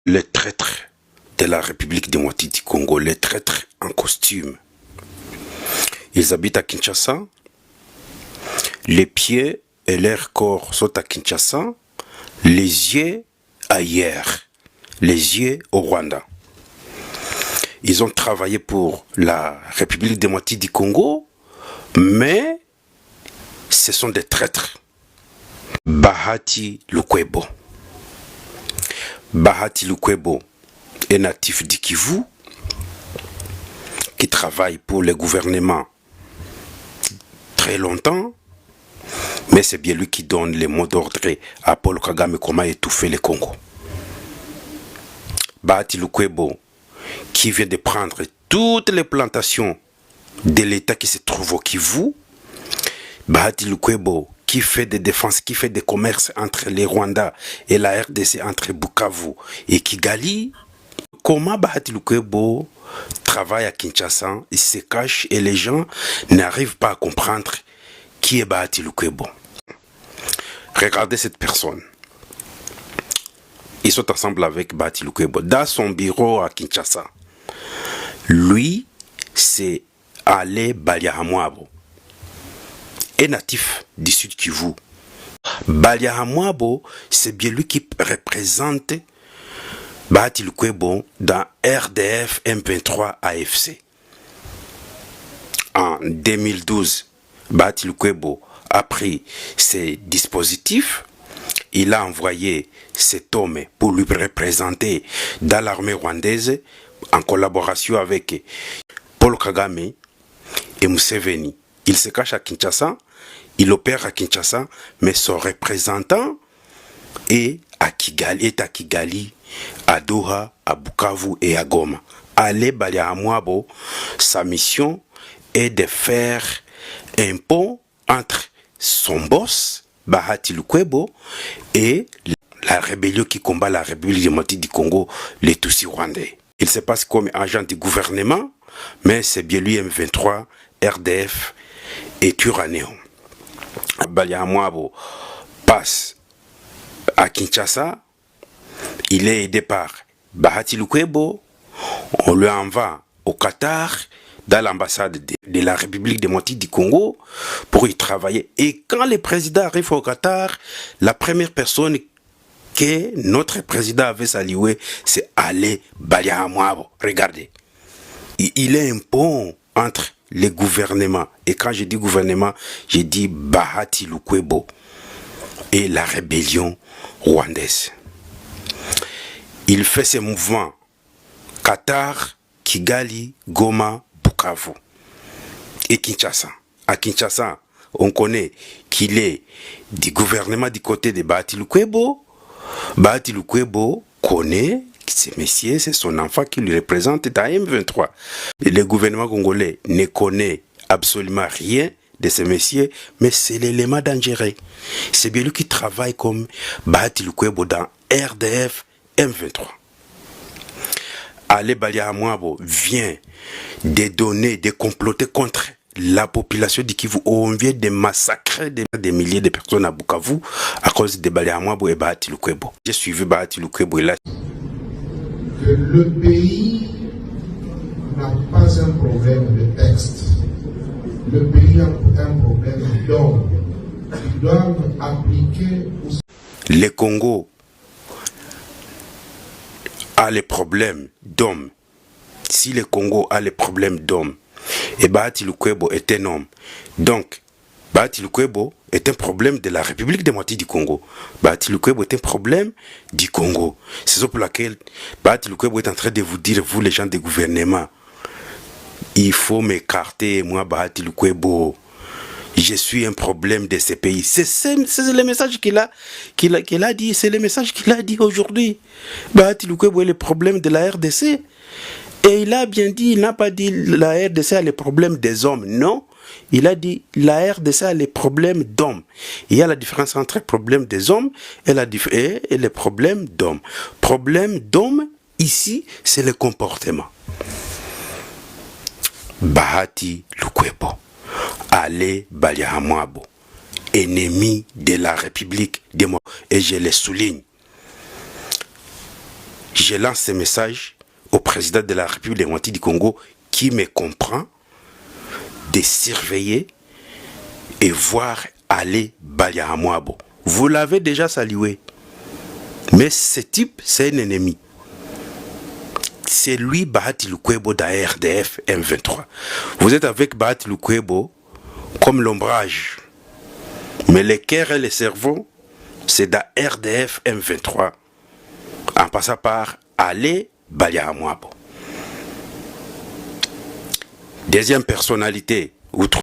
Les traîtres de la République démocratique du Congo, les traîtres en costume. Ils habitent à Kinshasa. Les pieds et leur corps sont à Kinshasa. Les yeux ailleurs. Les yeux au Rwanda. Ils ont travaillé pour la République démocratique du Congo, mais ce sont des traîtres. Bahati Lukwebo. Bahati Lukwebo est natif du Kivu, qui travaille pour le gouvernement très longtemps, mais c'est bien lui qui donne les mots d'ordre à Paul Kagame comment étouffer le Congo. Bahati Lukwebo, qui vient de prendre toutes les plantations de l'État qui se trouve au Kivu. Bahati Lukwebo, qui fait des défenses, qui fait des commerces entre les Rwandais et la RDC, entre Bukavu et Kigali. Comment Bahati Lukwebo travaille à Kinshasa, il se cache et les gens n'arrivent pas à comprendre qui est Bahati Lukwebo. Regardez cette personne. Ils sont ensemble avec Bahati Lukwebo dans son bureau à Kinshasa. Lui, c'est Ale Baliahamwabo, un natif du Sud Kivu. Baliahamwabo, c'est bien lui qui représente Bahati Lukwebo dans RDF M23 AFC. En 2012, Bahati Lukwebo a pris ses dispositifs. Il a envoyé cet homme pour lui représenter dans l'armée rwandaise en collaboration avec Paul Kagame et Museveni. Il se cache à Kinshasa, il opère à Kinshasa, mais son représentant est à Kigali, à Doha, à Bukavu et à Goma. Ale Baliahamwabo, sa mission est de faire un pont entre son boss, Bahati Lukwebo, et la rébellion qui combat la République démocratique du Congo, les Tutsis rwandais. Il se passe comme agent du gouvernement, mais c'est bien lui M23, RDF et Turanéon. Baliahamwabo passe à Kinshasa, il est aidé par Bahati Lukwebo, on lui envoie au Qatar, dans l'ambassade de la République démocratique du Congo, pour y travailler. Et quand le président arrive au Qatar, la première personne que notre président avait salué, c'est Ale Baliahamwabo. Regardez. Il est un pont entre les gouvernements. Et quand je dis gouvernement, je dis Bahati Lukwebo et la rébellion rwandaise. Il fait ses mouvements Qatar, Kigali, Goma, Bukavu et Kinshasa. À Kinshasa, on connaît qu'il est du gouvernement du côté de Bahati Lukwebo. Bahati Lukwebo connaît ce messieurs, c'est son enfant qui lui représente dans M23. Et le gouvernement congolais ne connaît absolument rien de ces messieurs, mais c'est l'élément dangereux. C'est bien lui qui travaille comme Bahati Lukwebo dans RDF M23. Ale Baliahamwabo vient de donner, de comploter contre la population du Kivu. On vient de massacrer des milliers de personnes à Bukavu à cause de Baliahamwabo et Bahati Lukwebo. J'ai suivi Bahati Lukwebo et là. Que le pays n'a pas un problème de texte. Le pays a un problème d'hommes. Ils doivent appliquer. Le Congo a les problèmes d'hommes. Si le Congo a les problèmes d'hommes, et Bahati Lukwebo est un homme, donc Bahati Lukwebo est un problème de la République démocratique du Congo. Bahati Lukwebo est un problème du Congo. C'est ça pour laquelle Bahati Lukwebo est en train de vous dire, vous les gens des gouvernements, il faut m'écarter, moi Bahati Lukwebo. Je suis un problème de ces pays. C'est le message qu'il a dit. C'est le message qu'il a dit aujourd'hui. Bahati Lukwebo est le problème de la RDC. Et il a bien dit, il n'a pas dit la RDC a les problèmes des hommes. Non, il a dit la RDC a les problèmes d'hommes. Il y a la différence entre le problème des hommes et les problèmes d'hommes. Problème d'hommes, ici, c'est le comportement. Bahati Lukwebo. Ale Baliahamwabo, ennemi de la République démocratique. Et je le souligne. je lance ce message au président de la République démocratique du Congo qui me comprend de surveiller et voir aller Baliahamwabo. Vous l'avez déjà salué. Mais ce type, c'est un ennemi. C'est lui, Bahati Lukwebo, d'ARDF M23. Vous êtes avec Bahati Lukwebo comme l'ombrage. Mais le cœur et le cerveau, c'est d'ARDF M23. En passant par aller Baliahamwabo. Deuxième personnalité, outre